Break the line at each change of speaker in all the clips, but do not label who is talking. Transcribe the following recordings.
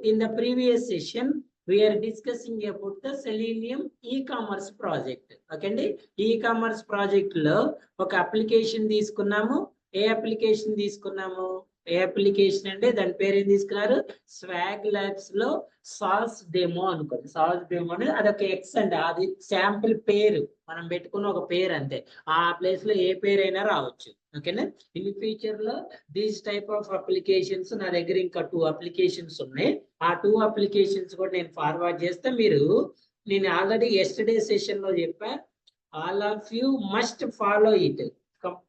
in the previous session we are discussing about the Selenium e-commerce project. Okay అండి, e-commerce project లో ఒక application తీసుకున్నాము. ఏ application తీసుకున్నాము? ఏ application అంటే దాని పేరు ఏం తీసుకున్నారు? స్వాగ్ ల్యాబ్స్ లో సాల్స్ డెమో అనుకోండి. సాల్స్ డెమో అనేది అదొక ఎక్స్ అండి, అది శాంపుల్ పేరు, మనం పెట్టుకున్న ఒక పేరు అంతే. ఆ ప్లేస్ లో ఏ పేరు అయినా రావచ్చు. ఓకేనా? ఇన్ ఫ్యూచర్ లో దీస్ టైప్ ఆఫ్ అప్లికేషన్స్ నా దగ్గర ఇంకా 2 అప్లికేషన్స్ ఉన్నాయి. ఆ 2 అప్లికేషన్స్ కూడా నేను ఫార్వర్డ్ చేస్తే నేను ఆల్రెడీ ఎస్టర్డే సెషన్ లో చెప్పా, all of you must follow it.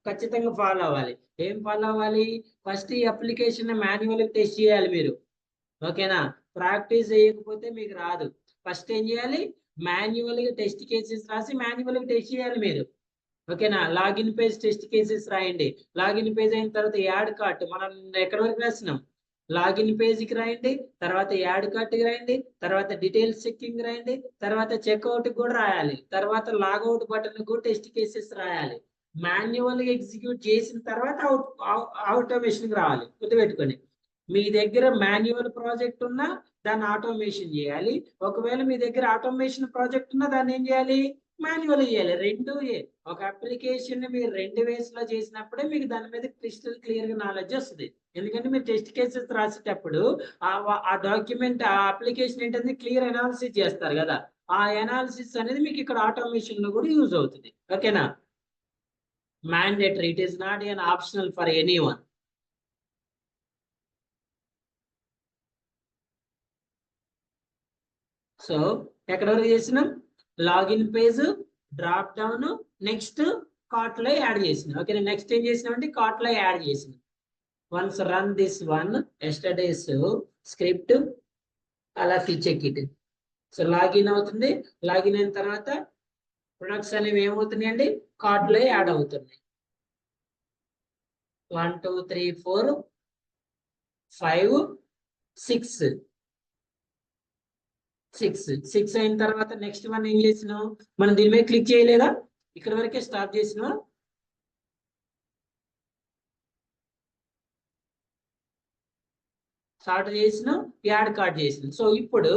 ఖచ్చితంగా ఫాలో అవ్వాలి. ఏం ఫాలో అవ్వాలి? ఫస్ట్ ఈ అప్లికేషన్ మాన్యువల్ టెస్ట్ చేయాలి మీరు. ఓకేనా? ప్రాక్టీస్ చేయకపోతే మీకు రాదు. ఫస్ట్ ఏం చేయాలి? మాన్యువల్ గా టెస్ట్ కేసెస్ రాసి మాన్యువల్ గా టెస్ట్ చేయాలి మీరు. ఓకేనా? లాగిన్ పేజ్ టెస్ట్ కేసెస్ రాయండి. లాగిన్ పేజ్ అయిన తర్వాత యాడ్ కార్ట్, మనం ఎక్కడి వరకు రాసినాం? లాగిన్ పేజ్కి రాయండి, తర్వాత యాడ్ కార్ట్కి రాయండి, తర్వాత డీటెయిల్స్ చెక్కింగ్ రాయండి, తర్వాత చెక్అవుట్ కూడా రాయాలి, తర్వాత లాగౌట్ బటన్ కూడా టెస్ట్ కేసెస్ రాయాలి. మాన్యువల్ గా ఎగ్జిక్యూట్ చేసిన తర్వాత ఆటోమేషన్ రావాలి. గుర్తుపెట్టుకొని, మీ దగ్గర మాన్యువల్ ప్రాజెక్ట్ ఉన్నా దాన్ని ఆటోమేషన్ చేయాలి. ఒకవేళ మీ దగ్గర ఆటోమేషన్ ప్రాజెక్ట్ ఉన్నా దాన్ని ఏం చేయాలి? మాన్యువల్ చేయాలి. రెండు ఒక అప్లికేషన్ మీరు 2 వేస్ లో చేసినప్పుడే మీకు దాని మీద క్రిస్టల్ క్లియర్ గా నాలెడ్జ్ వస్తుంది. ఎందుకంటే మీరు టెస్ట్ కేసెస్ రాసేటప్పుడు ఆ డాక్యుమెంట్, ఆ అప్లికేషన్ ఏంటంటే క్లియర్ అనాలిసిస్ చేస్తారు కదా, ఆ అనాలిసిస్ అనేది మీకు ఇక్కడ ఆటోమేషన్ లో కూడా యూజ్ అవుతుంది. ఓకేనా? Mandatory, it is not an optional for anyone. So ఎక్కడ వరకు చేసినాం? Login page, drop down, next cart లో యాడ్ చేసిన. ఓకే, నెక్స్ట్ ఏం చేసినామంటే కార్ట్ లో యాడ్ చేసిన. Once run this one yesterday's script, అలా చెక్ ఇట్. సో లాగిన్ అవుతుంది. లాగిన్ అయిన తర్వాత ప్రొడక్ట్స్ అనేవి ఏమవుతున్నాయి అండి? కార్ట్ లో యాడ్ అవుతున్నాయి. 1 2 3 4 5 6 అయిన తర్వాత నెక్స్ట్ వన్ ఏం చేసినాం? మనం దీని మీద క్లిక్ చేయలేదా? ఇక్కడ వరకే స్టాప్ చేసినా. స్టార్ట్ చేసిన, యాడ్ కార్డ్ చేసిన. సో ఇప్పుడు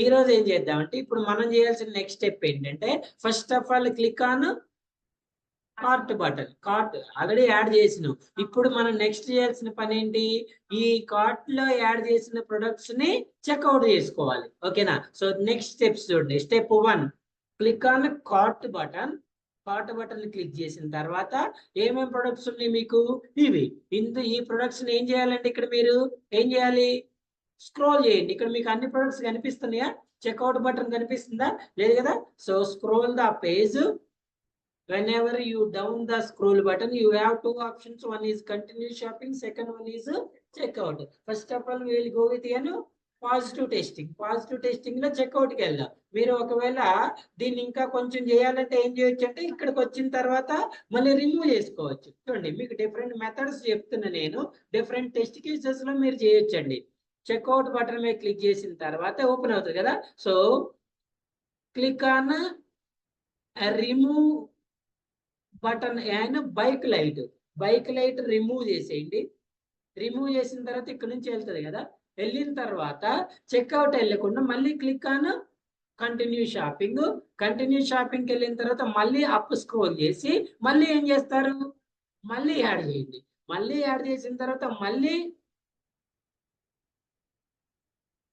ఈ రోజు ఏం చేద్దామంటే, ఇప్పుడు మనం చేయాల్సిన నెక్స్ట్ స్టెప్ ఏంటంటే, first of all click on cart button. Cart already add చేసినాం. ఇప్పుడు మనం నెక్స్ట్ చేయాల్సిన పని ఏంటి? ఈ కార్ట్ లో యాడ్ చేసిన ప్రొడక్ట్స్ ని చెక్అవుట్ చేసుకోవాలి. ఓకేనా? సో నెక్స్ట్ స్టెప్స్ చూడండి. Step 1, click on cart button. Cart button click చేసిన తర్వాత ఏమేమి ప్రొడక్ట్స్ ఉన్నాయి మీకు? ఇవి. ఈ ప్రొడక్ట్స్ ఏం చేయాలంటే, ఇక్కడ మీరు ఏం చేయాలి? స్క్రోల్ చేయండి. ఇక్కడ మీకు అన్ని ప్రొడక్ట్స్ కనిపిస్తున్నాయా? చెక్అవుట్ బటన్ కనిపిస్తుందా? లేదు కదా? So scroll the page. Whenever you down the scroll button, you have 2 options. One is continue shopping, second one is checkout. First of all, we will go with positive testing. Positive testing లో checkout కి వెళ్దాం. మీరు ఒకవేళ దీన్ని ఇంకా కొంచెం చేయాలంటే ఏం చేయొచ్చు అంటే, ఇక్కడికి వచ్చిన తర్వాత మళ్ళీ రిమూవ్ చేసుకోవచ్చు. చూడండి, మీకు డిఫరెంట్ మెథడ్స్ చెప్తున్నా నేను. డిఫరెంట్ టెస్ట్ కేసెస్ లో మీరు చేయొచ్చండి. చెక్అవుట్ బటన్ మీద క్లిక్ చేసిన తర్వాత ఓపెన్ అవుతుంది కదా. So click on remove button and bike light remove చేసేయండి. రిమూవ్ చేసిన తర్వాత ఇక్కడ నుంచి వెళ్తుంది కదా. వెళ్ళిన తర్వాత చెక్అవుట్ వెళ్ళకుండా మళ్ళీ click on continue shopping. Continue షాపింగ్కి వెళ్ళిన తర్వాత మళ్ళీ అప్ స్క్రోల్ చేసి మళ్ళీ ఏం చేస్తారు? మళ్ళీ యాడ్ చేయండి. మళ్ళీ యాడ్ చేసిన తర్వాత మళ్ళీ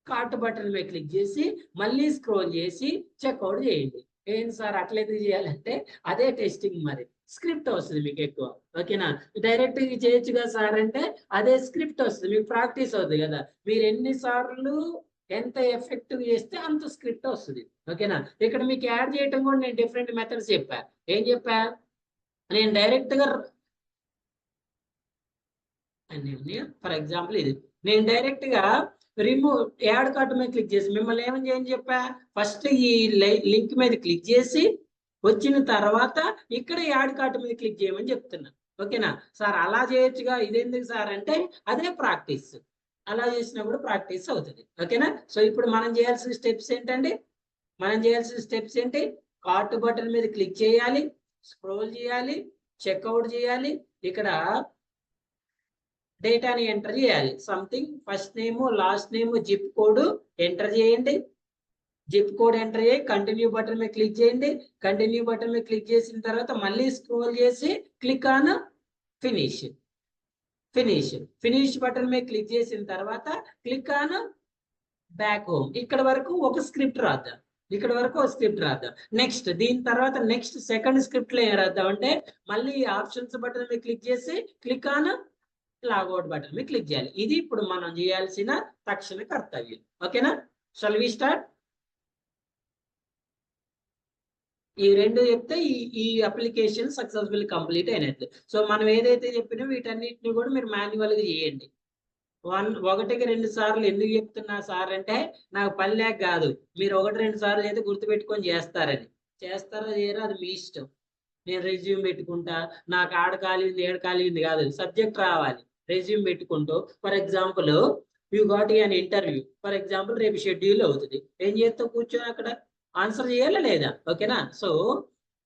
కార్ట్ బటన్ మీద క్లిక్ చేసి మళ్ళీ స్క్రోల్ చేసి చెక్అవుట్ చేయండి. ఏంటి సార్ అట్లయితే చేయాలంటే, అదే టెస్టింగ్. మరి స్క్రిప్ట్ వస్తుంది మీకు ఎక్కువ. ఓకేనా? డైరెక్ట్ చేయొచ్చుగా సార్ అంటే, అదే స్క్రిప్ట్ వస్తుంది మీకు, ప్రాక్టీస్ అవుతుంది కదా. మీరు ఎన్నిసార్లు ఎంత ఎఫెక్టివ్ చేస్తే అంత స్క్రిప్ట్ వస్తుంది. ఓకేనా? ఇక్కడ మీకు యాడ్ చేయటం కూడా నేను డిఫరెంట్ మెథడ్స్ చెప్పా. ఏం చెప్పా? నేను డైరెక్ట్ గా, ఫర్ ఎగ్జాంపుల్ ఇది, నేను డైరెక్ట్ గా రిమూవ్ యాడ్ కార్ట్ మీద క్లిక్ చేసి మిమ్మల్ని ఏమని చేయని చెప్పా? ఫస్ట్ ఈ లింక్ మీద క్లిక్ చేసి వచ్చిన తర్వాత ఇక్కడ యాడ్ కార్ట్ మీద క్లిక్ చేయమని చెప్తున్నా. ఓకేనా? సార్ అలా చేయొచ్చుగా, ఇదెందుకు సార్ అంటే, అదే ప్రాక్టీస్. అలా చేసినప్పుడు ప్రాక్టీస్ అవుతుంది. ఓకేనా? సో ఇప్పుడు మనం చేయాల్సిన స్టెప్స్ ఏంటండి? కార్ట్ బటన్ మీద క్లిక్ చేయాలి, స్క్రోల్ చేయాలి, చెక్అవుట్ చేయాలి. ఇక్కడ డేటాని ఎంటర్ చేయాలి. Something first name last name zip code enter చేయండి. జిప్ కోడ్ ఎంటర్ చేయి, కంటిన్యూ బటన్ మీద క్లిక్ చేయండి. కంటిన్యూ బటన్ మీద క్లిక్ చేసిన తర్వాత మళ్ళీ స్క్రోల్ చేసి click on finish. Finish button మీద క్లిక్ చేసిన తర్వాత క్లిక్ ఆన్ బ్యాక్ హోమ్. ఇక్కడ వరకు ఒక స్క్రిప్ట్ రాద్దాం. నెక్స్ట్ దీని తర్వాత నెక్స్ట్ సెకండ్ స్క్రిప్ట్ లో ఏం రాద్దాం అంటే మళ్ళీ ఆప్షన్స్ బటన్ మీద క్లిక్ చేసి క్లిక్ ఆన్ లాగౌట్ బటన్ మీద క్లిక్ చేయాలి. ఇది ఇప్పుడు మనం చేయాల్సిన తక్షణ కర్తవ్యం. ఓకేనా? Shall we start? ఈ రెండు చెప్తే ఈ అప్లికేషన్ సక్సెస్ఫుల్ కంప్లీట్ అయినట్లు. సో మనం ఏదైతే చెప్పినా వీటన్నిటిని కూడా మీరు మాన్యువల్ గా చేయండి. ఒకటికి 2 సార్లు ఎందుకు చెప్తున్నా సార్ అంటే నాకు పని లేక కాదు, మీరు 1-2 సార్లు అయితే గుర్తుపెట్టుకొని చేస్తారని. చేస్తారో చేయరో అది మీ ఇష్టం. నేను రెజ్యూమ్ పెట్టుకుంటా, నాకు ఆడ ఖాళీ ఉంది ఏడు ఖాళీ ఉంది కాదు, సబ్జెక్ట్ రావాలి. రెజ్యూమ్ పెట్టుకుంటూ for example you got an interview for example రేపు షెడ్యూల్ అవుతుంది. ఏం చేస్తావు? కూర్చొని అక్కడ ఆన్సర్ చేయాలా లేదా? ఓకేనా? So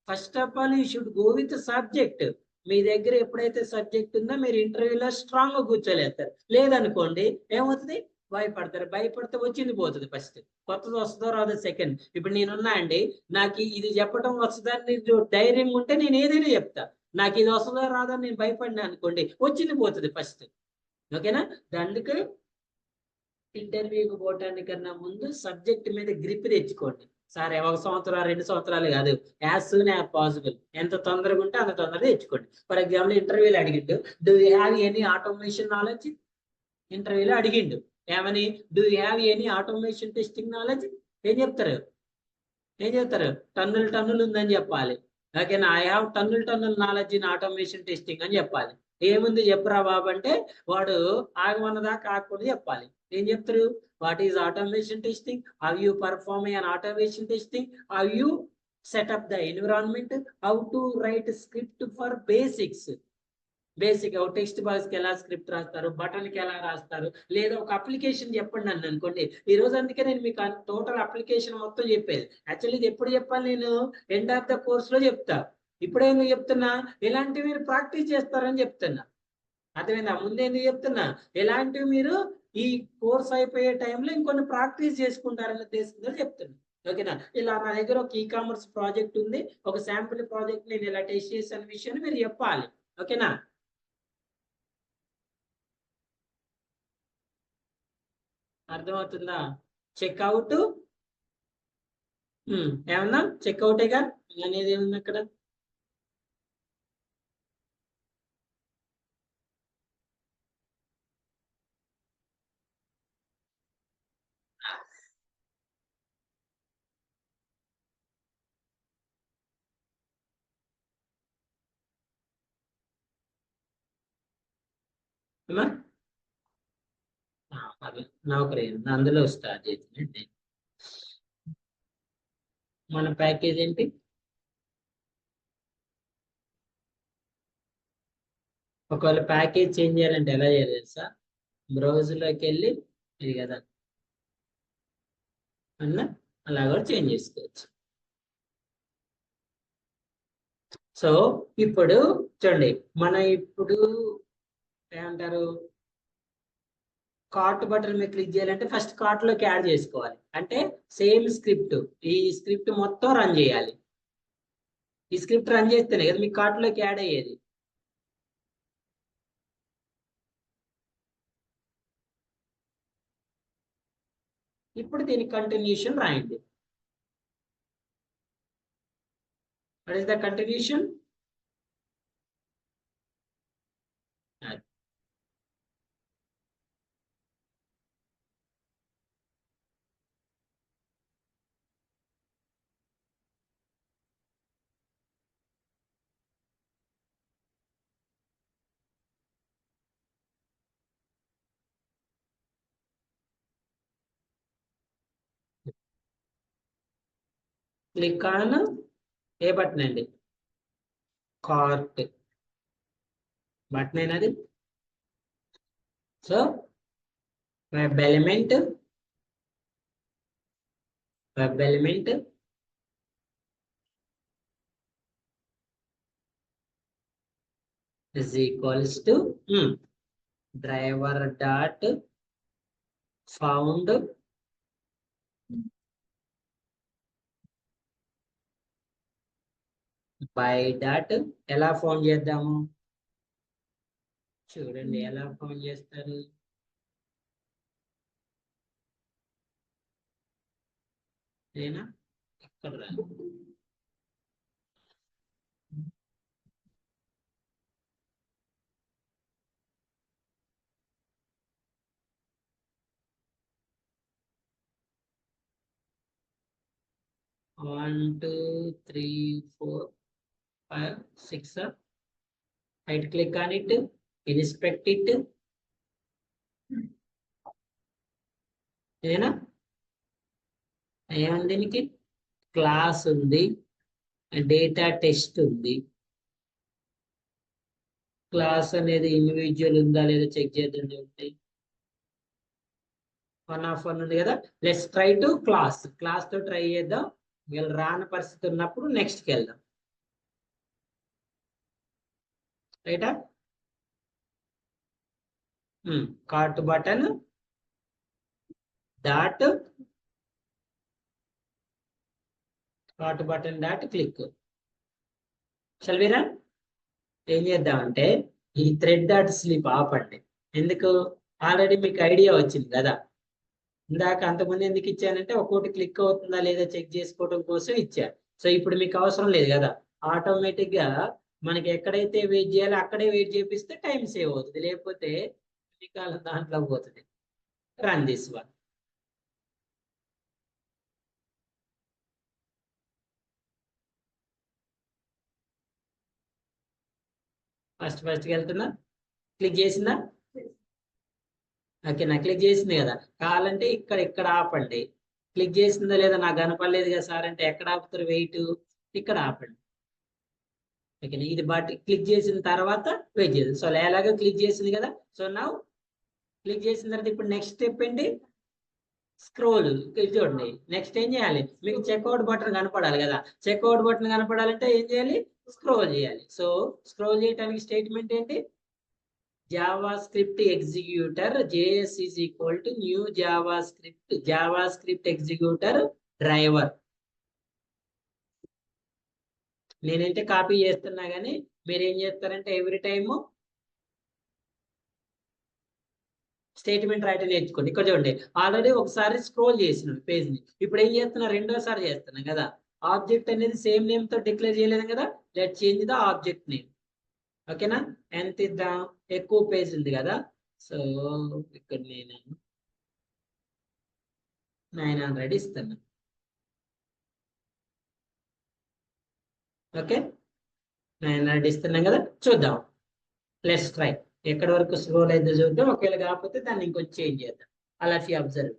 first of all you should go with subject. మీ దగ్గర ఎప్పుడైతే సబ్జెక్ట్ ఉందో మీరు ఇంటర్వ్యూలో స్ట్రాంగ్ గా కూర్చోలేస్తారు. లేదనుకోండి ఏమవుతుంది? భయపడితే వచ్చింది పోతుంది. ఫస్ట్ కొత్తది వస్తుందో రాదో సెకండ్. ఇప్పుడు నేనున్నా అండి, నాకు ఇది చెప్పడం వస్తుందని ధైర్యం ఉంటే నేను ఏదైనా చెప్తా. నాకు ఇది వస్తుందో రాదో నేను భయపడినా అనుకోండి వచ్చింది పోతుంది ఫస్ట్. ఓకేనా? అందుకే ఇంటర్వ్యూకి పోవటానికన్నా ముందు సబ్జెక్ట్ మీద గ్రిప్ తెచ్చుకోండి. సరే 1 సంవత్సరం 2 సంవత్సరాలు కాదు, యాజ్ సూన్ యాజ్ పాసిబుల్. ఎంత తొందరగా ఉంటే అంత తొందరగా తెచ్చుకోండి. ఫర్ ఎగ్జాంపుల్ ఇంటర్వ్యూలో అడిగిండు, do you have any automation knowledge? ఇంటర్వ్యూలో అడిగిండు ఏమని? Do you have any automation testing knowledge? ఏం చెప్తారు? టన్నులు ఉందని చెప్పాలి. ఓకేనా? ఐ హ్యావ్ టన్నుల నాలెడ్జ్ ఇన్ ఆటోమేషన్ టెస్టింగ్ అని చెప్పాలి. ఏముంది చెప్పరా బాబు అంటే వాడు ఆగమన్నదాకా ఆగకుండా చెప్పాలి. ఏం చెప్తారు? What is automation testing? How you perform an automation testing? How you setup the environment? How to right script for basics. Basic text box కి ఎలా స్క్రిప్ట్ రాస్తారు, బటన్ కి ఎలా రాస్తారు, లేదా ఒక అప్లికేషన్ చెప్పండి అని అనుకోండి. ఈ రోజు అందుకే నేను మీకు టోటల్ అప్లికేషన్ మొత్తం చెప్పేది. యాక్చువల్లీ ఇది ఎప్పుడు చెప్పాలి? నేను ఎండ్ ఆఫ్ ద కోర్స్ లో చెప్తా. ఇప్పుడే ఎందుకు చెప్తున్నా? ఇలాంటివి మీరు ప్రాక్టీస్ చేస్తారని చెప్తున్నా. అర్థమైందా? ముందే ఎందుకు చెప్తున్నా? ఎలాంటివి మీరు ఈ కోర్స్ అయిపోయే టైంలో ఇంకొన్ని ప్రాక్టీస్ చేసుకుంటారని ఉద్దేశంతో చెప్తున్నా. ఓకేనా? ఇలా నా దగ్గర ఒక కామర్స్ ప్రాజెక్ట్ ఉంది, ఒక శాంపుల్ ప్రాజెక్ట్ నేను ఇలా టెస్ట్ చేసిన విషయాన్ని మీరు చెప్పాలి. ఓకేనా? అర్థమవుతుందా? చెక్అవుట్ ఏమన్నా చెక్అవుటేగా అనేది ఏముంది అక్కడ? అది నౌకరీ అందులో స్టార్ట్ చేసింది. మన ప్యాకేజ్ ఏంటి? ఒకవేళ ప్యాకేజ్ చేంజ్ చేయాలంటే ఎలా చేయాలి తెలుసా? బ్రౌజర్లోకి వెళ్ళి ఇది కదా అన్న అలా కూడా చేంజ్ చేసుకోవచ్చు. సో ఇప్పుడు చూడండి, మనం ఇప్పుడు ఏమంటారు, కార్ట్ బటన్ మీద క్లిక్ చేయాలంటే ఫస్ట్ కార్ట్ లోకి యాడ్ చేసుకోవాలి. అంటే సేమ్ స్క్రిప్ట్, ఈ స్క్రిప్ట్ మొత్తం రన్ చేయాలి. ఈ స్క్రిప్ట్ రన్ చేస్తేనే కదా మీ కార్ట్ లోకి యాడ్ అయ్యేది. ఇప్పుడు దీని కంటిన్యూషన్ రాయండి. What is the continuation? Click on a button అండి? కార్ట్ బటన్ అయినది. So web element is equals to driver dot found by dot ఎలా ఫౌండ్ చేద్దాము చూడండి ఎలా ఫౌండ్ చేస్తారు ఏనా ఇక్కడ రా 1 2 3 4 5 6 right click on it inspect it ఏనా ఏముంది దీనికి క్లాస్ ఉంది డేటా టెస్ట్ ఉంది క్లాస్ అనేది ఇండివిజువల్ ఉందా లేదా చెక్ చేద్దాం ఉంటాయి 1 of 1 ఉంది కదా లెట్స్ ట్రై టు క్లాస్ తో ట్రై చేద్దాం వీళ్ళు రాని పరిస్థితి ఉన్నప్పుడు నెక్స్ట్ కి వెళ్దాం రైటా కార్ట్ బటన్ డాట్ క్లిక్ చల్వీరా ఏం చేద్దామంటే ఈ థ్రెడ్ డాట్ స్లీప్ ఆపండి ఎందుకు ఆల్రెడీ మీకు ఐడియా వచ్చింది కదా ఇందాక అంతకుముందు ఎందుకు ఇచ్చానంటే ఒక్కోటి క్లిక్ అవుతుందా లేదా చెక్ చేసుకోవడం కోసం ఇచ్చాను సో ఇప్పుడు మీకు అవసరం లేదు కదా ఆటోమేటిక్ గా మనకి ఎక్కడైతే వెయిట్ చేయాలో అక్కడే వెయిట్ చేపిస్తే టైం సేవ్ అవుతుంది లేకపోతే దాంట్లో పోతుంది రన్ దిస్ వన్ ఫస్ట్కి వెళ్తున్నా క్లిక్ చేసిందా ఓకే నా క్లిక్ చేసింది కదా కావాలంటే ఇక్కడ ఆపండి క్లిక్ చేసిందా లేదా నాకు కనపడలేదు కదా సార్ అంటే ఎక్కడ ఆపుతారు వెయిట్ ఇక్కడ ఆపండి ఓకే ఇది బట్ క్లిక్ చేసిన తర్వాత వెయిట్ చేయాలి సో ఎలాగో క్లిక్ చేసింది కదా సో నా క్లిక్ చేసిన తర్వాత ఇప్పుడు నెక్స్ట్ స్టెప్ ఏంటి స్క్రోల్ చూడండి నెక్స్ట్ ఏం చేయాలి మీకు చెక్అవుట్ బటన్ కనపడాలి కదా చెక్అవుట్ బటన్ కనపడాలంటే ఏం చేయాలి స్క్రోల్ చేయాలి సో స్క్రోల్ చేయడానికి స్టేట్మెంట్ ఏంటి JavaScript executor JS is equal to new JavaScript executor driver నేనంటే కాపీ చేస్తున్నా కానీ మీరు ఏం చేస్తారంటే ఎవ్రీ టైము స్టేట్మెంట్ రాయటం నేర్చుకోండి ఇక్కడ చూడండి ఆల్రెడీ ఒకసారి స్క్రోల్ చేసిన పేజ్ ని ఇప్పుడు ఏం చేస్తున్నా రెండోసారి చేస్తున్నాం కదా ఆబ్జెక్ట్ అనేది సేమ్ నేమ్ తో డిక్లేర్ చేయలేదు కదా let change the object name ఓకేనా ఎంత ఇద్దాం ఎక్కువ పేజ్ ఉంది కదా సో ఇక్కడ నేను 900 ఇస్తాను ఓకే 900 ఇస్తున్నాం కదా చూద్దాం లెట్స్ ట్రై ఎక్కడి వరకు స్క్రోల్ అయితే చూద్దాం ఒకవేళ కాకపోతే దాన్ని ఇంకొంచెం చేంజ్ చేద్దాం అలా అబ్జర్వ్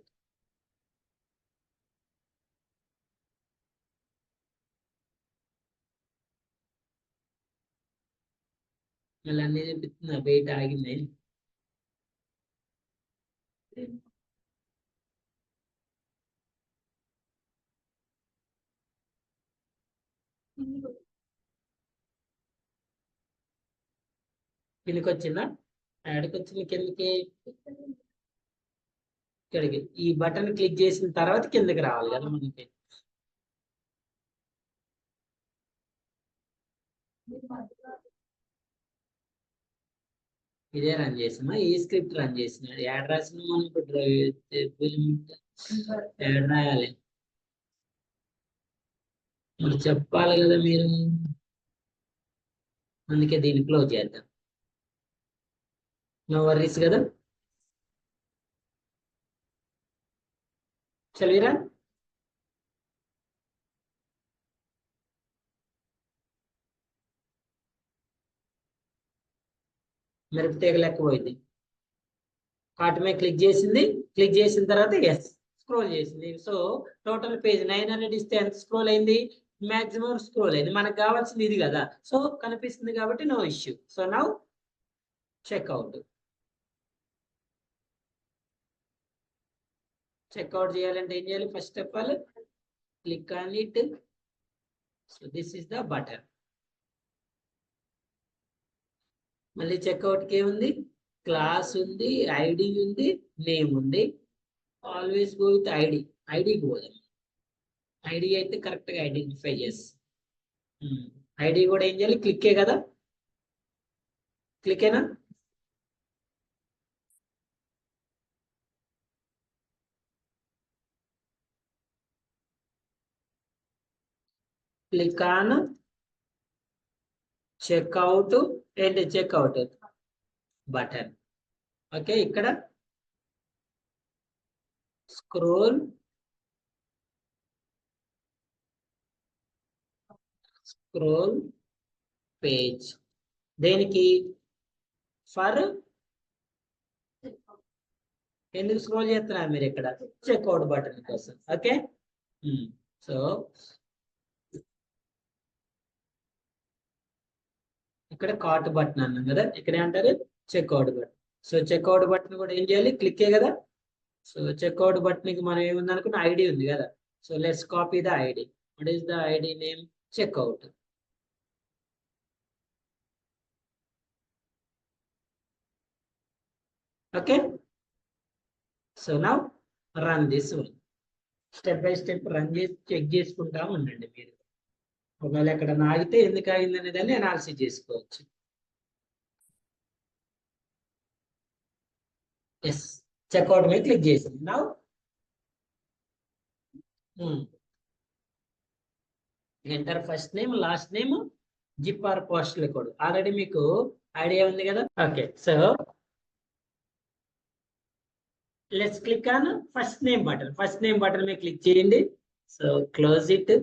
మళ్ళీ అన్ని చూపిస్తున్నా వెయిట్ ఆగింది కిందకి వచ్చిందా యాడ్కి వచ్చింది కిందకి ఇక్కడికి ఈ బటన్ క్లిక్ చేసిన తర్వాత కిందకి రావాలి కదా మనకి ఇదే రన్ చేసినా ఈ స్క్రిప్ట్ రన్ చేసిన యాడ్ రాసిన మనం ఇప్పుడు యాడ్ రాయాలి మరి చెప్పాలి కదా మీరు అందుకే దీన్ని క్లోజ్ చేద్దాం నో వర్రీస్ కదా చలిరా మిరప తీగ లెక్క పోయింది కార్ట్ మీద క్లిక్ చేసింది క్లిక్ చేసిన తర్వాత ఎస్ స్క్రోల్ చేసింది సో టోటల్ పేజ్ 900 ఇస్తే ఎంత స్క్రోల్ అయింది మాక్సిమం స్క్రోల్ అయింది మనకు కావాల్సింది ఇది కదా సో కనిపిస్తుంది కాబట్టి no issue so now checkout checkout చేయాలంటే ఏం చేయాలి first of all click on it so this is the button మళ్ళీ చెక్అవుట్కి ఏముంది క్లాస్ ఉంది, ఐడి ఉంది, నేమ్ ఉంది. Always go with ID. ఐడికి పోదాం. ఐడి అయితే కరెక్ట్ గా ఐడెంటిఫై చేస్తాం. ఐడి కూడా ఏం చేయాలి? క్లిక్కే కదా, క్లిక్కేనా? క్లిక్ ఆన్ చెక్అవుట్ ఏంటి? Checkout button. ఓకే, ఇక్కడ స్క్రోల్ పేజ్. దేనికి? ఫర్ ఎందుకు స్క్రోల్ చేస్తున్నారు మీరు ఇక్కడ? చెక్అవుట్ బటన్ కోసం. ఓకే, సో ఇక్కడ కార్ట్ బటన్ అన్నాం కదా, ఇక్కడ ఏమంటారు? Checkout button. So checkout button కూడా ఏం చేయాలి? క్లిక్కే కదా. సో చెక్అవుట్ బటన్ కి మనం ఏముంది అనుకున్న ఐడి ఉంది కదా. So let's copy the ID. What is the ID name? Checkout. Okay, so now run this one. Step by step run చేసి చెక్ చేసుకుంటా ఉండండి మీరు. ఒకవేళ ఎక్కడ ఆగితే ఎందుకు ఆగింది అనేదాన్ని అనాలిసిస్ చేసుకోవచ్చు. ఎస్, చెక్అవుట్ మీద క్లిక్ చేసింది. Now enter first name, last name, zip or postal code. Already మీకు ఐడియా ఉంది కదా. Okay, so let's click on first name button. First name button మీద క్లిక్ చేయండి. So close it.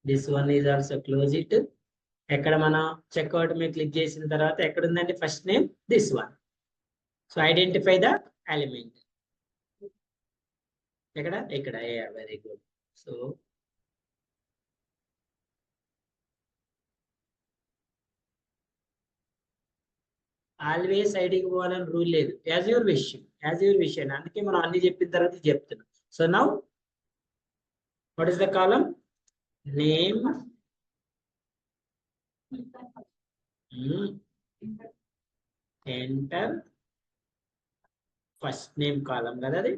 This one is also close it. ఎక్కడ మనం checkout మీద click చేసిన తర్వాత ఎక్కడ ఉందండి first name? This one. So identify the element. ఎక్కడ? ఇక్కడ. Very good. సో ఆల్వేస్ ఐడికి పోవాలని రూల్ లేదు. యాజ్ యువర్ విషయం, యాజ్ యువర్ విషయం. అందుకే మనం అన్ని చెప్పిన తర్వాత చెప్తున్నాం. So now what is the column? Name, enter first name column కదా అది.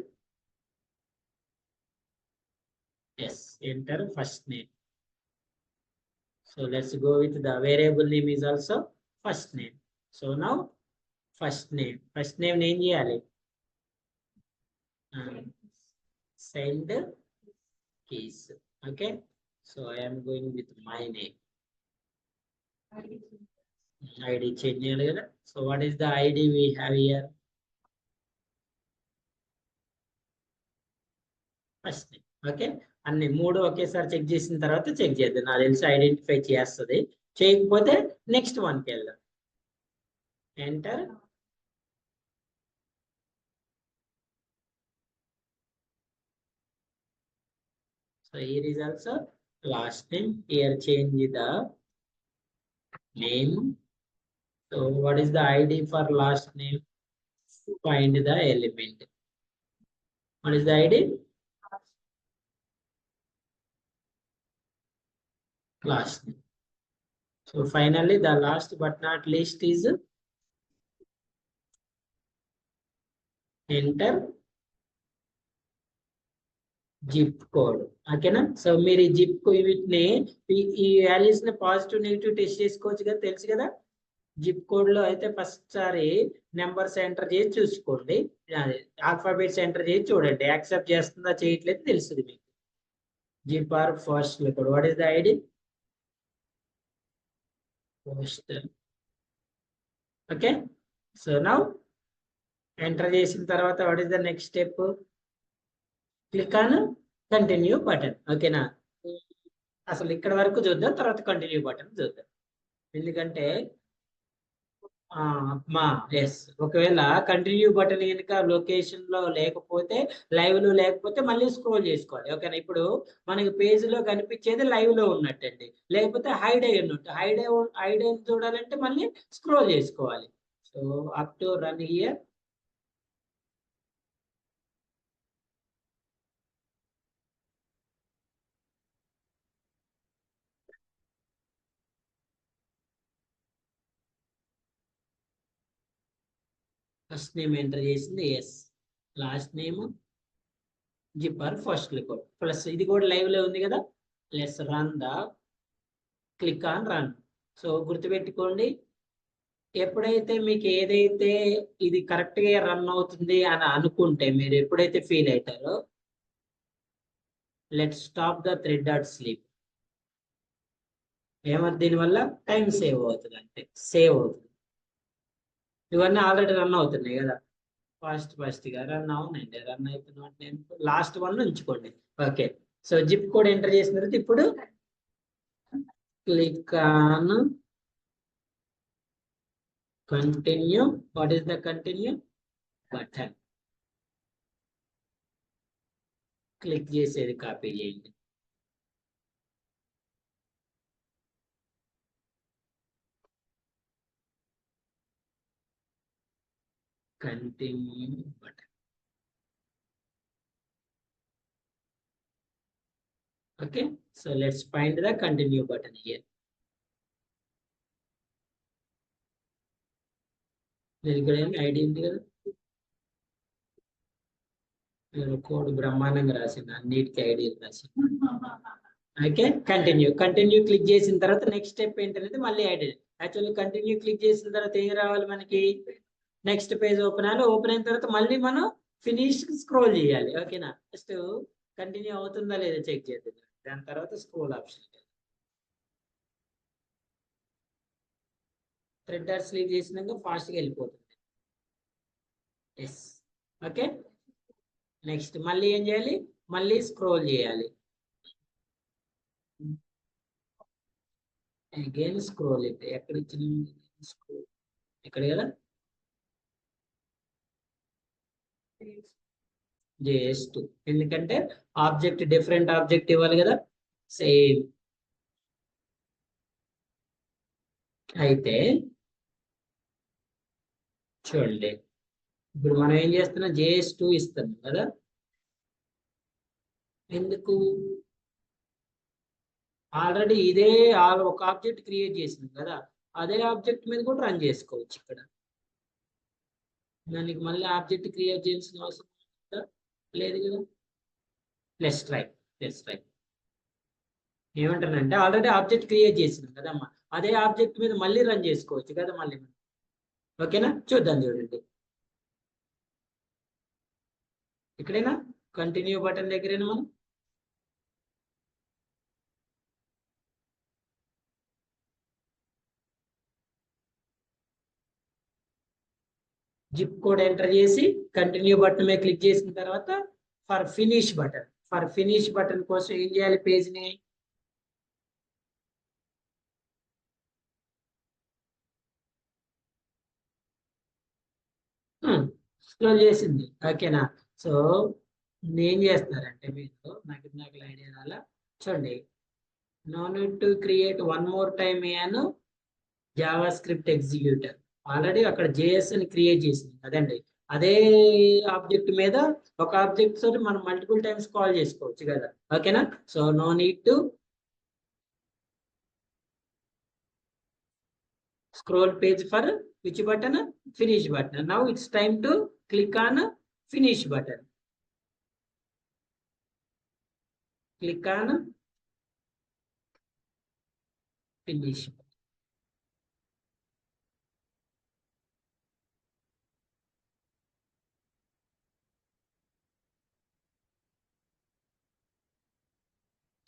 Yes, enter first name. So let's go with the variable name is also first name. So now first name. First name ఏం చేయాలి? send keys. Okay, so I am going with my name. ID change చేయాలి కదా. So what is the ID we have here? First name. Okay, అన్ని మూడు ఒకేసారి check చేసిన తర్వాత check చేద్దాం. నాకు తెలిసి ఐడెంటిఫై చేస్తుంది. చేయకపోతే నెక్స్ట్ వన్కి వెళ్దాం. Enter. So here is also last name. Here change the name. So what is the ID for last name? Find the element. What is the ID? Last name. So finally the last but not least is enter zip code. ఓకేనా? So మీరు ఈ zip వీటిని ఈ values ని positive negative test చేసుకోవచ్చు కదా, తెలుసు కదా. జిప్ కోడ్ లో అయితే ఫస్ట్ సారి నెంబర్స్ ఎంటర్ చేసి చూసుకోండి. ఆల్ఫాబెట్స్ ఎంటర్ చేసి చూడండి. యాక్సెప్ట్ చేస్తుందా చేయట్లేదు తెలుస్తుంది మీకు. Zip or postal code. What is the ID? Postal. Okay, so now enter చేసిన తర్వాత what is the next step? Click on continue button. ఓకేనా? అసలు ఇక్కడ వరకు చూద్దాం, తర్వాత కంటిన్యూ బటన్ చూద్దాం. ఎందుకంటే ఎస్, ఒకవేళ కంటిన్యూ బటన్ కనుక లొకేషన్ లో లేకపోతే, లైవ్ లో లేకపోతే మళ్ళీ స్క్రోల్ చేసుకోవాలి. ఓకేనా? ఇప్పుడు మనకి పేజ్ లో కనిపించేది లైవ్ లో ఉన్నట్టండి, లేకపోతే హైడ్ అయి ఉన్నట్టు. హైడ్ అయి చూడాలంటే మళ్ళీ స్క్రోల్ చేసుకోవాలి. So up to run here. First name enter చేసింది yes, last name zipper first record plus ఇది కూడా లైవ్ లో ఉంది కదా. Let's run the click on run. So గుర్తుపెట్టుకోండి, ఎప్పుడైతే మీకు ఏదైతే ఇది కరెక్ట్ గా రన్ అవుతుంది అని అనుకుంటే మీరు ఎప్పుడైతే ఫీల్ అవుతారో let stop the thread dot sleep. ఏమవుతుంది దీనివల్ల టైం సేవ్ అవుతుంది, అంటే సేవ్ అవుతుంది. ఇవన్నీ ఆల్రెడీ రన్ అవుతున్నాయి కదా, ఫస్ట్ గా రన్ అవునండి, రన్ అవుతున్నా లాస్ట్ వన్ ఉంచుకోండి. Okay, so zip code enter చేసిన తర్వాత ఇప్పుడు click on continue. What is the continue button, click చేసేది కాపీ చేయండి. Continue button. Okay, so let's find the continue button here. ఇక్కడ ఐడి ఉంది కదా, కోడ్ బ్రహ్మాండంగా రాసింది, అన్నిటికీ ఐడి రాసింది. ఓకే, కంటిన్యూ క్లిక్ చేసిన తర్వాత నెక్స్ట్ స్టెప్ ఏంటనేది మళ్ళీ ఐడి. యాక్చువల్లీ కంటిన్యూ క్లిక్ చేసిన తర్వాత ఏం రావాలి మనకి, నెక్స్ట్ పేజ్ ఓపెన్ అవ్వాలి. ఓపెన్ అయిన తర్వాత మళ్ళీ మనం ఫినిష్ స్క్రోల్ చేయాలి. ఓకేనా, ఫస్ట్ కంటిన్యూ అవుతుందా లేదా చెక్ చేద్దాం, దాని తర్వాత scroll option. Thread dot sleep చేసినాక ఫాస్ట్గా వెళ్ళిపోతుంది. Yes, okay. నెక్స్ట్ మళ్ళీ ఏం చేయాలి, మళ్ళీ స్క్రోల్ చేయాలి. Again scroll. అయితే ఎక్కడ ఇచ్చిన స్క్రోల్, ఇక్కడ కదా, జస్ట్ ఎందుకంటే ఆబ్జెక్ట్ డిఫరెంట్ ఆబ్జెక్ట్ ఇవ్వాలి కదా, సేమ్. అయితే చూడండి, ఇప్పుడు మనం ఏం చేస్తున్నాం, JS2 ఇస్తున్నాం కదా. ఎందుకు, ఆల్రెడీ ఇదే ఒక ఆబ్జెక్ట్ క్రియేట్ చేసింది కదా, అదే ఆబ్జెక్ట్ మీద కూడా రన్ చేసుకోవచ్చు. ఇక్కడ దానికి మళ్ళీ ఆబ్జెక్ట్ క్రియేట్ చేయాల్సిన అవసరం లేదు కదా. Let's try. ఏమంటానంటే ఆల్రెడీ ఆబ్జెక్ట్ క్రియేట్ చేసింది కదమ్మా, అదే ఆబ్జెక్ట్ మీద మళ్ళీ రన్ చేసుకోవచ్చు కదా మళ్ళీ. ఓకేనా, చూద్దాం. చూడండి ఇక్కడేనా, కంటిన్యూ బటన్ దగ్గరేనా మనం. జిప్ కోడ్ ఎంటర్ చేసి కంటిన్యూ బటన్ మీద క్లిక్ చేసిన తర్వాత ఫర్ ఫినిష్ బటన్ కోసం ఏం చేయాలి, పేజ్ని స్క్రోల్ చేసింది. ఓకేనా, సో ఏం చేస్తారంటే మీరు నాకు ఐడియా రాలా, చూడండి. No need to create one more time అను జావా స్క్రిప్ట్ ఎగ్జిక్యూటర్. ఆల్రెడీ అక్కడ JS అని క్రియేట్ చేసింది కదండి, అదే ఆబ్జెక్ట్ మీద ఒక ఆబ్జెక్ట్ తోటి మనం మల్టిపుల్ టైమ్స్ కాల్ చేసుకోవచ్చు కదా. ఓకేనా, so no need to scroll page for which button, finish button. Now it's time to click on finish button. Click on finish.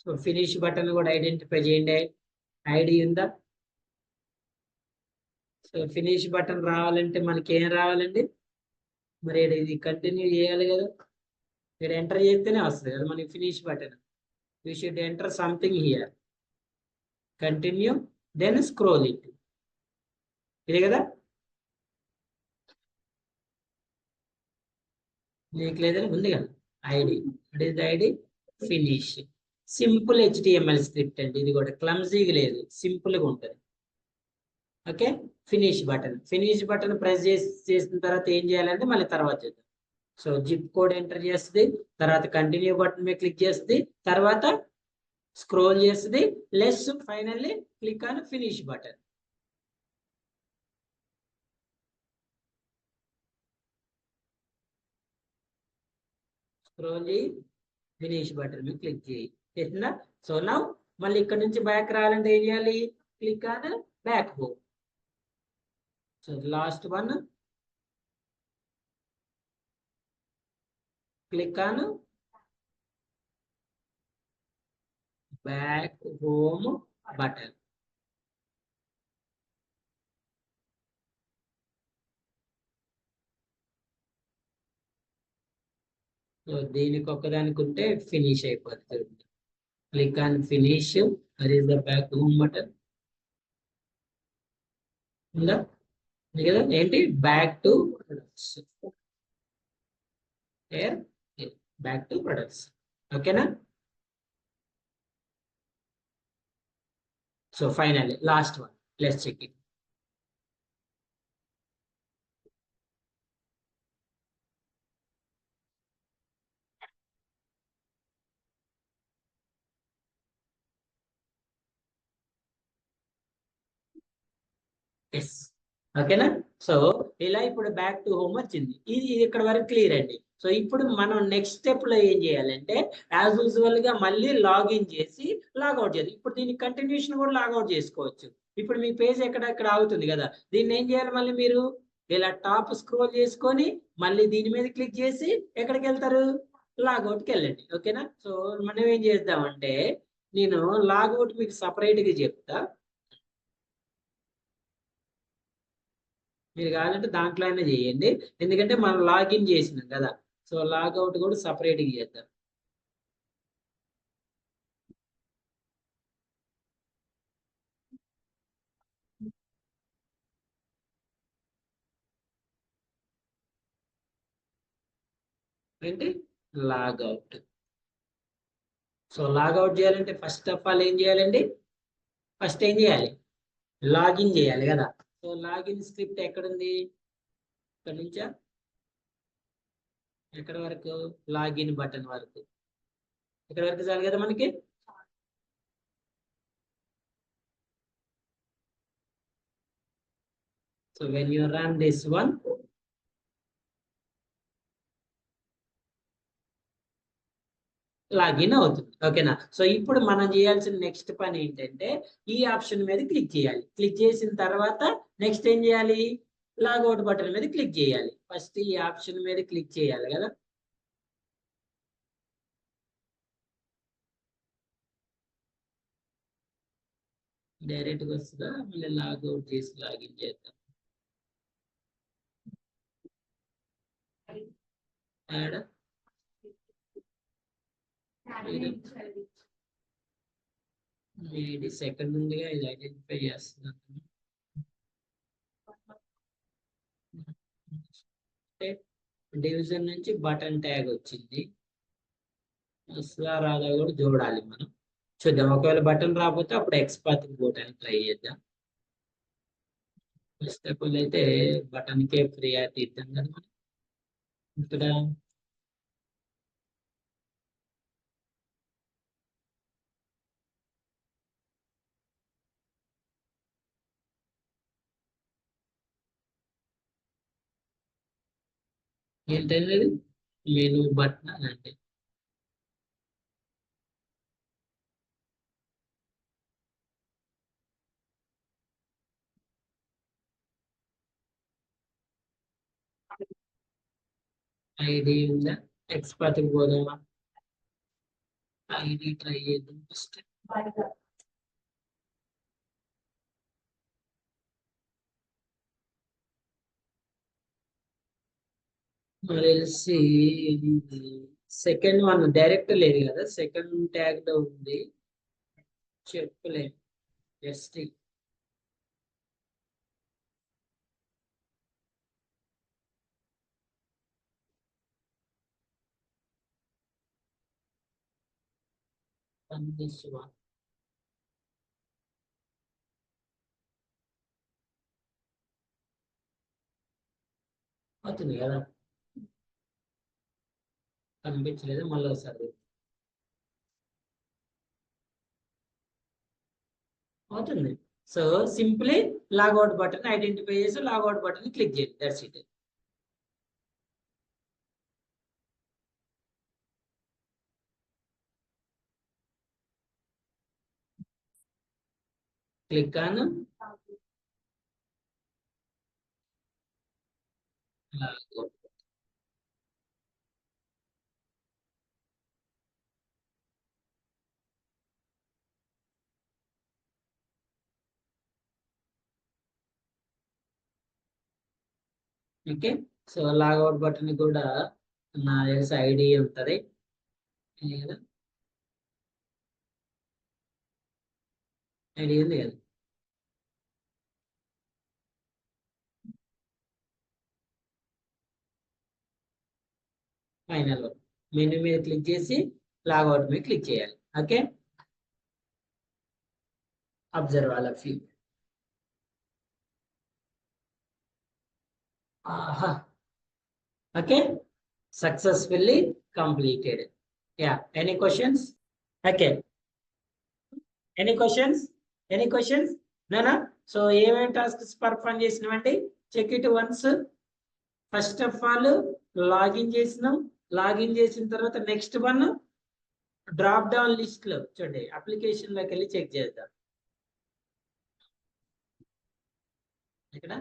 So finish button కూడా ఐడెంటిఫై చేయండి, ID ఉందా. So finish button రావాలంటే మనకి ఏం రావాలండి, మరి ఇది కంటిన్యూ చేయాలి కదా, ఇక్కడ ఎంటర్ చేస్తేనే వస్తుంది కదా మనకి finish button. You should enter something here, continue, then scroll it. ఇది కదా, నీకు లేదని ఉంది కదా ID. What is the ID, finish. Simple HTML script అండి, ఇది కూడా క్లమ్జీగా లేదు, సింపుల్ గా ఉంటుంది. ఓకే, ఫినిష్ బటన్ ప్రెస్ చేసిన తర్వాత ఏం చేయాలంటే మళ్ళీ తర్వాత చేద్దాం. సో జిప్ కోడ్ ఎంటర్ చేస్తుంది, తర్వాత కంటిన్యూ బటన్ మీద క్లిక్ చేస్తుంది, తర్వాత స్క్రోల్ చేస్తుంది, less finally click on finish button. Scroll చేయి, ఫినిష్ బటన్ మీద క్లిక్ చేయి. చేసిందా? సో నౌ మళ్ళీ ఇక్కడ నుంచి బ్యాక్ రావాలంటే ఏం చేయాలి? Click on back home. So last one, click on back home button. So దీనికి ఒక్కదానికి ఉంటే ఫినిష్ అయిపోతుంది. Click on finish. That is the back home button. ఉందా? కదా ఏంటి? Back to products. Back to products. ఓకేనా? So finally last one, let's check it. Yes. ఓకేనా? So ఇలా ఇప్పుడు బ్యాక్ టు హోమ్ వచ్చింది. ఇది ఇక్కడ వరకు క్లియర్ అండి. సో ఇప్పుడు మనం నెక్స్ట్ స్టెప్ లో ఏం చేయాలంటే యాజ్ యూజువల్ గా మళ్ళీ లాగిన్ చేసి లాగౌట్ చేయాలి. ఇప్పుడు దీని కంటిన్యూషన్ కూడా లాగౌట్ చేసుకోవచ్చు. ఇప్పుడు మీ పేజ్ ఎక్కడ ఆగుతుంది కదా, దీన్ని ఏం చేయాలి? మళ్ళీ మీరు ఇలా టాప్ స్క్రోల్ చేసుకొని మళ్ళీ దీని మీద క్లిక్ చేసి ఎక్కడికి వెళ్తారు? లాగౌట్కి వెళ్ళండి. ఓకేనా? సో మనం ఏం చేద్దామంటే నేను లాగౌట్ మీకు సపరేట్ గా చెప్తా. మీరు కావాలంటే దాంట్లో అయినా చేయండి, ఎందుకంటే మనం లాగిన్ చేసినాం కదా. సో లాగౌట్ కూడా సపరేట్గా చేద్దాం. ఏంటి? లాగౌట్. సో లాగౌట్ చేయాలంటే ఫస్ట్ ఆఫ్ ఆల్ ఏం చేయాలండి? ఫస్ట్ ఏం చేయాలి? లాగిన్ చేయాలి కదా. సో లాగిన్ స్క్రిప్ట్ ఎక్కడుంది? ఇక్కడ నుంచా ఎక్కడ వరకు? లాగిన్ బటన్ వరకు. ఇక్కడ వరకు చాలు కదా మనకి. So when you run this one, login అవుతుంది. ఓకేనా? సో ఇప్పుడు మనం చేయాల్సిన నెక్స్ట్ పని ఏంటంటే ఈ ఆప్షన్ మీద క్లిక్ చేయాలి. క్లిక్ చేసిన తర్వాత నెక్స్ట్ ఏం చేయాలి? లాగౌట్ బటన్ మీద క్లిక్ చేయాలి. ఫస్ట్ ఈ ఆప్షన్ మీద క్లిక్ చేయాలి కదా. డైరెక్ట్గా వస్తుందా? మళ్ళీ లాగౌట్ చేసి లాగిన్ చేద్దాం. యాడ్ ఇది సెకండ్ ఉందిగా, ఇది ఐడెంటిఫై చేస్తున్నాను. డివిజన్ నుంచి బటన్ ట్యాగ్ వచ్చింది. రాదా కూడా చూడాలి మనం. చూద్దాం, ఒకవేళ బటన్ రాకపోతే అప్పుడు ఎక్స్పాత్ బటన్ ట్రై చేద్దాం. ఫస్ట్ ఆఫ్ ఆల్ అయితే బటన్ కే ప్రియారిటీ ఇద్దాం కదా మనం. ఇక్కడ ఏంటంటే మెనూ బటన్ అంటే ఐడి ఉందా? ఎక్స్పాత్ పోదామా? ఐడి ట్రై చేద్దాం ఫస్ట్. తెలిసి సెకండ్ వన్ డైరెక్ట్ లేదు కదా, సెకండ్ ట్యాగ్ లో ఉంది. చెప్పలేదు జస్ట్ అవుతుంది కదా. కనిపించలేదు, మళ్ళీ ఒకసారి అవుతుంది. So simply logout button identify చేసి లాగౌట్ బటన్ క్లిక్ చేయండి. That's it. click on logout. Okay, so logout button కూడా నా ఐడి ఉంటుంది కదా, ఐడి ఉంది కదా. ఫైనల్ మెనూ మీద క్లిక్ చేసి లాగౌట్ మీద క్లిక్ చేయాలి. Okay, observe all of you. Okay, successfully completed. Yeah, any questions? Okay, any questions? Any questions? No. So ఏమేం టాస్క్స్ పర్ఫామ్ చేసినామండి, check it once. First of all login చేసినాం. Login చేసిన తర్వాత next one drop down list లో చూడండి, application లోకి వెళ్ళి check చేద్దాం. ఇక్కడ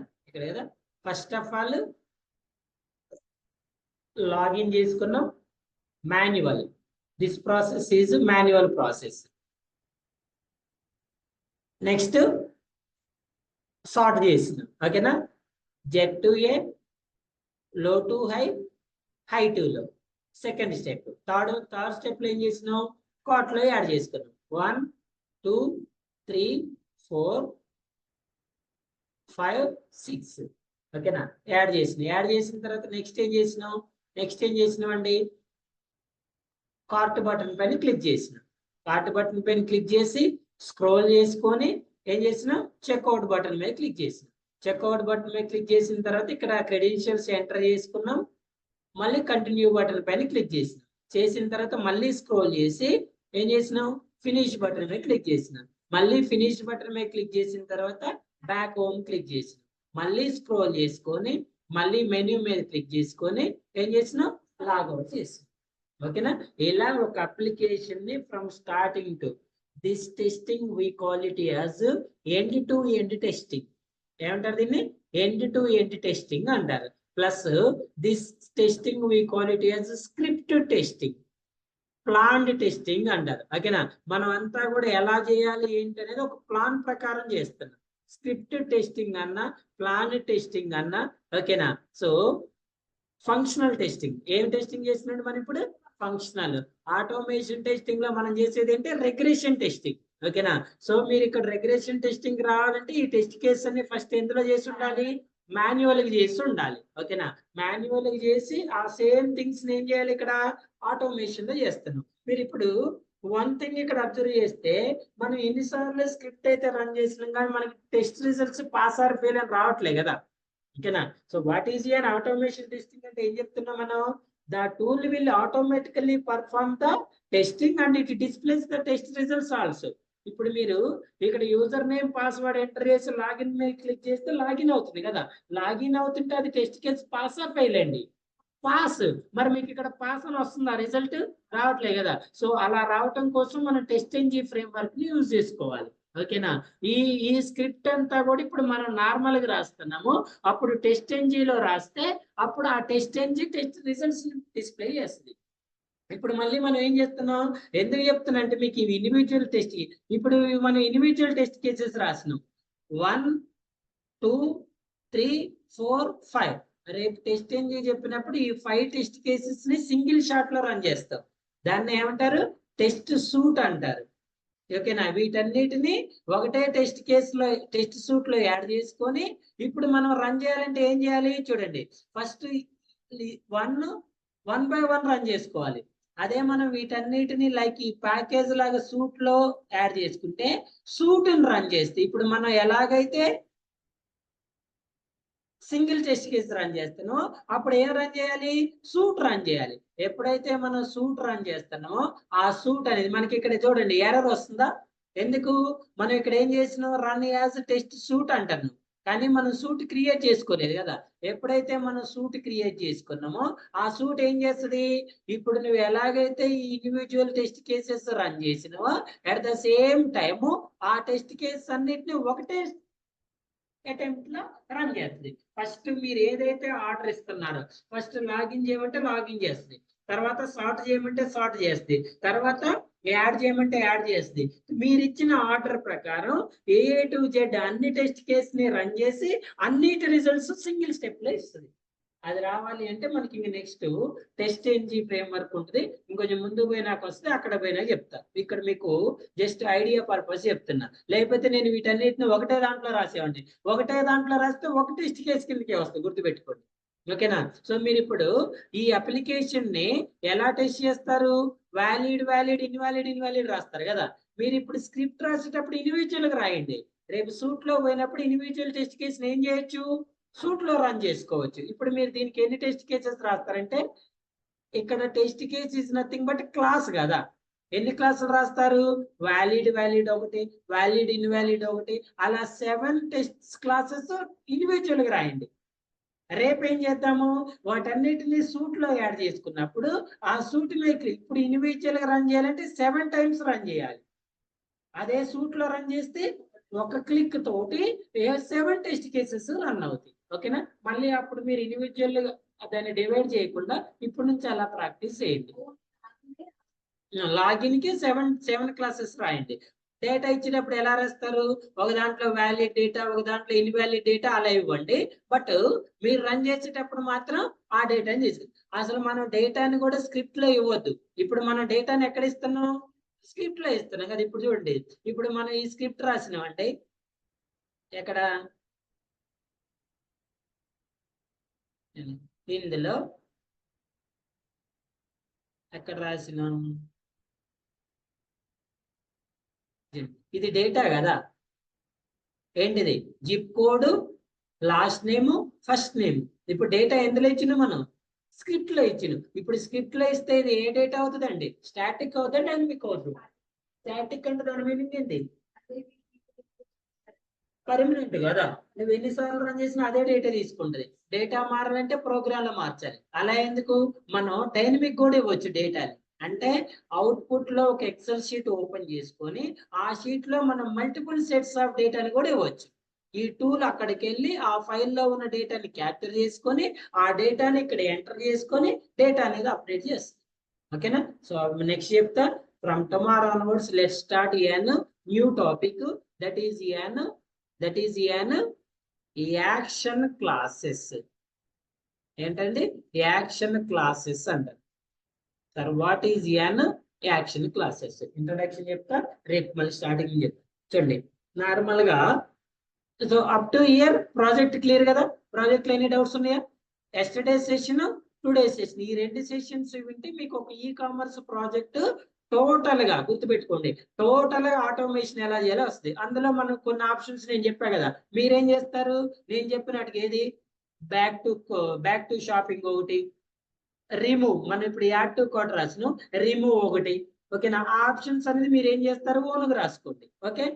కదా, ఫస్ట్ ఆఫ్ ఆల్ లాగిన్ చేసుకున్నాం, manual. This process is manual process. Next sort చేసినాం. ఓకేనా, Z to A, low to high, high to low. Second step. Third step లో ఏం చేసినాం, కాట్ లో యాడ్ చేసుకున్నాం. 1 2 3 4 5 6. ఓకేనా, యాడ్ చేసిన తర్వాత నెక్స్ట్ ఏం చేసినాం అండి, కార్ట్ బటన్ పైన క్లిక్ చేసినాం. కార్ట్ బటన్ పైన క్లిక్ చేసి స్క్రోల్ చేసుకొని ఏం చేసినాం, చెక్అవుట్ బటన్ మీద క్లిక్ చేసినాం. చెక్అవుట్ బటన్ మీద క్లిక్ చేసిన తర్వాత ఇక్కడ క్రెడెన్షియల్స్ ఎంటర్ చేసుకున్నాం. మళ్ళీ కంటిన్యూ బటన్ పైన క్లిక్ చేసిన తర్వాత మళ్ళీ స్క్రోల్ చేసి ఏం చేసినాం, ఫినిష్ బటన్ మీద క్లిక్ చేసినాం. మళ్ళీ ఫినిష్ బటన్ మీద క్లిక్ చేసిన తర్వాత బ్యాక్ హోమ్ క్లిక్ చేసినాం. మళ్ళీ స్క్రోల్ చేసుకొని మళ్ళీ మెన్యూ మీద క్లిక్ చేసుకొని ఏం చేసినాం, లాగౌట్ చేసినాం. ఓకేనా, ఇలా ఒక అప్లికేషన్ ని from starting to this testing we call it as end to end testing. ఏమంటారు దీన్ని, ఎండ్ టు ఎండ్ టెస్టింగ్ అంటారు. Plus this testing we call it as script testing, planned testing అంటారు. ఓకేనా, మనం అంతా కూడా ఎలా చేయాలి ఏంటి అనేది ఒక ప్లాన్ ప్రకారం చేస్తున్నాం. స్క్రిప్ట్ టెస్టింగ్ అన్నా, ప్లాన్ టెస్టింగ్ అన్నా. ఓకేనా, సో ఫంక్షనల్ టెస్టింగ్. ఏం టెస్టింగ్ చేస్తున్నాడు మనం ఇప్పుడు, ఫంక్షనల్. ఆటోమేషన్ టెస్టింగ్ లో మనం చేసేది ఏంటి, రెగ్రెషన్ టెస్టింగ్. ఓకేనా, సో మీరు ఇక్కడ రెగ్రెషన్ టెస్టింగ్ రావాలంటే ఈ టెస్ట్ కేసు అన్ని ఫస్ట్ ఎందులో చేసి ఉండాలి, మాన్యువల్ గా చేసి ఉండాలి. ఓకేనా, మాన్యువల్ గా చేసి ఆ సేమ్ థింగ్స్ ఏం చేయాలి, ఇక్కడ ఆటోమేషన్ లో చేస్తున్నాం. మీరు ఇప్పుడు వన్ థింగ్ ఇక్కడ అబ్జర్వ్ చేస్తే మనం ఎన్నిసార్లు స్క్రిప్ట్ అయితే రన్ చేసినాం కానీ మనకి test results pass or fail అని రావట్లేదు కదా. ఓకేనా, so what is an automation testing అంటే ఏం చెప్తున్నాం మనం, the tool will automatically perform the testing and it displays the test results also. ఇప్పుడు మీరు ఇక్కడ యూజర్ నేమ్ పాస్వర్డ్ ఎంటర్ చేసి లాగిన్ మీద క్లిక్ చేస్తే లాగిన్ అవుతుంది కదా. లాగిన్ అవుతుంటే అది టెస్ట్ కేసు పాస్ ఆ ఫెయిల్ అండి, పాస్. మరి మీకు ఇక్కడ పాస్ అని వస్తుందా, రిజల్ట్ రావట్లేదు కదా. సో అలా రావటం కోసం మనం టెస్ట్ ఎంజిన్ ఫ్రేమ్ వర్క్ ని యూజ్ చేసుకోవాలి. ఓకేనా, ఈ స్క్రిప్ట్ అంతా కూడా ఇప్పుడు మనం నార్మల్ గా రాస్తున్నాము. అప్పుడు టెస్ట్ ఎంజిన్ రాస్తే అప్పుడు ఆ test engine test results display చేస్తుంది. ఇప్పుడు మళ్ళీ మనం ఏం చేస్తున్నాం, ఎందుకు చెప్తున్నా అంటే మీకు ఇవి ఇండివిజువల్ టెస్ట్. ఇప్పుడు మనం ఇండివిజువల్ టెస్ట్ కేసెస్ రాసినాం. 1 2 3 4 5. రేపు టెస్ట్ ఎంజిన్ చెప్పినప్పుడు ఈ 5 టెస్ట్ కేసెస్ ని సింగిల్ షాట్ లో రన్ చేస్తాం. దాన్ని ఏమంటారు, టెస్ట్ సూట్ అంటారు. ఓకేనా, వీటన్నిటిని ఒకటే టెస్ట్ కేసులో టెస్ట్ సూట్ లో యాడ్ చేసుకొని ఇప్పుడు మనం రన్ చేయాలంటే ఏం చేయాలి చూడండి, ఫస్ట్ 1 by 1 రన్ చేసుకోవాలి. అదే మనం వీటన్నిటిని లైక్ ఈ ప్యాకేజ్ లాగా సూట్ లో యాడ్ చేసుకుంటే సూట్ ని రన్ చేస్తే ఇప్పుడు మనం ఎలాగైతే సింగిల్ టెస్ట్ కేసు రన్ చేస్తానో అప్పుడు ఏం రన్ చేయాలి, సూట్ రన్ చేయాలి. ఎప్పుడైతే మనం సూట్ రన్ చేస్తున్నామో ఆ సూట్ అనేది మనకి ఇక్కడ చూడండి ఎర్రర్ వస్తుందా, ఎందుకు, మనం ఇక్కడ ఏం చేసినాం, రన్ యాజ్ టెస్ట్ సూట్ అంటాను. కానీ మనం సూట్ క్రియేట్ చేసుకోలేదు కదా. ఎప్పుడైతే మనం సూట్ క్రియేట్ చేసుకున్నామో ఆ సూట్ ఏం చేస్తుంది, ఇప్పుడు నువ్వు ఎలాగైతే ఈ ఇండివిజువల్ టెస్ట్ కేసెస్ రన్ చేసినావో అట్ ద సేమ్ టైము ఆ టెస్ట్ కేసెస్ అన్నిటిని ఒకటే అటెంప్ట్ లో రన్ చేస్తుంది. ఫస్ట్ మీరు ఏదైతే ఆర్డర్ ఇస్తున్నారో ఫస్ట్ లాగిన్ చేయమంటే లాగిన్ చేస్తుంది, తర్వాత సార్ట్ చేయమంటే సార్ట్ చేస్తుంది, తర్వాత యాడ్ చేయమంటే యాడ్ చేస్తుంది. మీరు ఇచ్చిన ఆర్డర్ ప్రకారం ఏ టు జెడ్ అన్ని టెస్ట్ కేసుని రన్ చేసి అన్నిటి రిజల్ట్స్ సింగిల్ స్టెప్ లో ఇస్తుంది. అది రావాలి అంటే మనకి ఇంక నెక్స్ట్ టెస్ట్ ఎన్జీ ఫ్రేమ్వర్క్ ఉంటుంది. ఇంకొంచెం ముందు పోయినాక వస్తే అక్కడ పోయినా చెప్తా. ఇక్కడ మీకు జస్ట్ ఐడియా పర్పస్ చెప్తున్నా. లేకపోతే నేను వీటన్నిటిని ఒకటే దాంట్లో రాసేవాడిని. ఒకటే దాంట్లో రాస్తే ఒక టెస్ట్ కేసు కిందకే వస్తుంది, గుర్తుపెట్టుకోండి. ఓకేనా. సో మీరు ఇప్పుడు ఈ అప్లికేషన్ ని ఎలా టెస్ట్ చేస్తారు, వ్యాలిడ్ వ్యాలిడ్ ఇన్వాలిడ్ ఇన్వాలిడ్ రాస్తారు కదా. మీరు ఇప్పుడు స్క్రిప్ట్ రాసేటప్పుడు ఇండివిజువల్ గా రాయండి. రేపు సూట్ లో పోయినప్పుడు ఇండివిజువల్ టెస్ట్ కేసుని ఏం చేయొచ్చు, సూట్ లో రన్ చేసుకోవచ్చు. ఇప్పుడు మీరు దీనికి ఎన్ని టెస్ట్ కేసెస్ రాస్తారంటే ఇక్కడ test case is nothing but class కదా. ఎన్ని క్లాసులు రాస్తారు, వ్యాలిడ్ వ్యాలిడ్ ఒకటి, వ్యాలిడ్ ఇన్వాలిడ్ ఒకటి, అలా 7 టెస్ట్ క్లాసెస్ ఇండివిజువల్ గా రాయండి. రేపు ఏం చేద్దాము, వాటన్నిటిని సూట్ లో యాడ్ చేసుకున్నప్పుడు ఆ సూట్ మీకు ఇప్పుడు ఇండివిజువల్ గా రన్ చేయాలంటే 7 టైమ్స్ రన్ చేయాలి. అదే సూట్ లో రన్ చేస్తే ఒక క్లిక్ తోటి 7 టెస్ట్ కేసెస్ రన్ అవుతాయి. ఓకేనా. మళ్ళీ అప్పుడు మీరు ఇండివిజువల్ గా దాన్ని డివైడ్ చేయకుండా ఇప్పటి నుంచి అలా ప్రాక్టీస్ చేయండి. లాగిన్ కి 7 క్లాసెస్ రాయండి. డేటా ఇచ్చినప్పుడు ఎలా రాస్తారు, ఒక దాంట్లో వ్యాలిడ్ డేటా, ఒక దాంట్లో ఇన్వాలిడ్ డేటా అలా ఇవ్వండి. బట్ మీరు రన్ చేసేటప్పుడు మాత్రం ఆ డేటాని తీసుకుంది. అసలు మనం డేటాని కూడా స్క్రిప్ట్ లో ఇవ్వద్దు. ఇప్పుడు మనం డేటాని ఎక్కడ ఇస్తున్నాం, స్క్రిప్ట్ లో ఇస్తున్నాం కదా. ఇప్పుడు చూడండి, ఇప్పుడు మనం ఈ స్క్రిప్ట్ రాసినాం అంటే ఎక్కడ ఇందులో ఎక్కడ రాసినాం, ఇది డేటా కదా. ఏంటిది, zip code, last name, first name. ఇప్పుడు డేటా ఎందులో ఇచ్చిన మనం, స్క్రిప్ట్ లో ఇచ్చిన. ఇప్పుడు స్క్రిప్ట్ లో ఇస్తే ఇది ఏ డేటా అవుతుందండి, స్టాటిక్ అవుతుంది, డైనమిక్ అవుతుంది. స్టాటిక్ అంటే దాని మీనింగ్ ఏంటి, పర్మనెంట్ కదా. నువ్వు ఎన్నిసార్లు రన్ చేసినా అదే డేటా తీసుకుంటది. డేటా మారాలంటే ప్రోగ్రామ్ లో మార్చాలి. అలా ఎందుకు, మనం డైనమిక్ కూడా ఇవ్వచ్చు డేటాని. అంటే అవుట్పుట్ లో ఒక ఎక్సెల్ షీట్ ఓపెన్ చేసుకొని ఆ షీట్ లో మనం మల్టిపుల్ సెట్స్ ఆఫ్ డేటాని కూడా ఇవ్వచ్చు. ఈ టూల్ అక్కడికి వెళ్ళి ఆ ఫైల్లో ఉన్న డేటాని క్యాప్చర్ చేసుకొని ఆ డేటాని ఇక్కడ ఎంటర్ చేసుకొని డేటా అనేది అప్డేట్ చేస్తుంది. ఓకేనా. సో నెక్స్ట్ చెప్తా. From tomorrow onwards let's start an new topic, that is an action classes. ఏంటండి, యాక్షన్ క్లాసెస్ అంటారు. Sir what is an action classes, introduction చెప్తా, రేపు మళ్ళీ స్టార్టింగ్ చెప్తా. చూడండి నార్మల్ గా. So up to here project clear కదా. ప్రాజెక్ట్ లో ఎన్ని డౌట్స్ ఉన్నాయా, ఎస్టర్డే సెషన్, టుడే సెషన్, ఈ 2 సెషన్స్ వింటే మీకు ఒక ఈ కామర్స్ ప్రాజెక్ట్ టోటల్ గా గుర్తుపెట్టుకోండి. టోటల్ గా ఆటోమేషన్ ఎలా చేయాలో వస్తుంది. అందులో మనం కొన్ని ఆప్షన్స్ నేను చెప్పా కదా, మీరేం చేస్తారు, నేను చెప్పినట్టుగా ఏది, బ్యాక్ టు షాపింగ్ ఒకటి, రిమూవ్, మనం ఇప్పుడు యాడ్ టు కార్ట్ రాసిన రిమూవ్ ఒకటి. ఓకేనా. ఆ ఆప్షన్స్ అనేది మీరు ఏం చేస్తారు, ఓన్గా రాసుకోండి. ఓకే.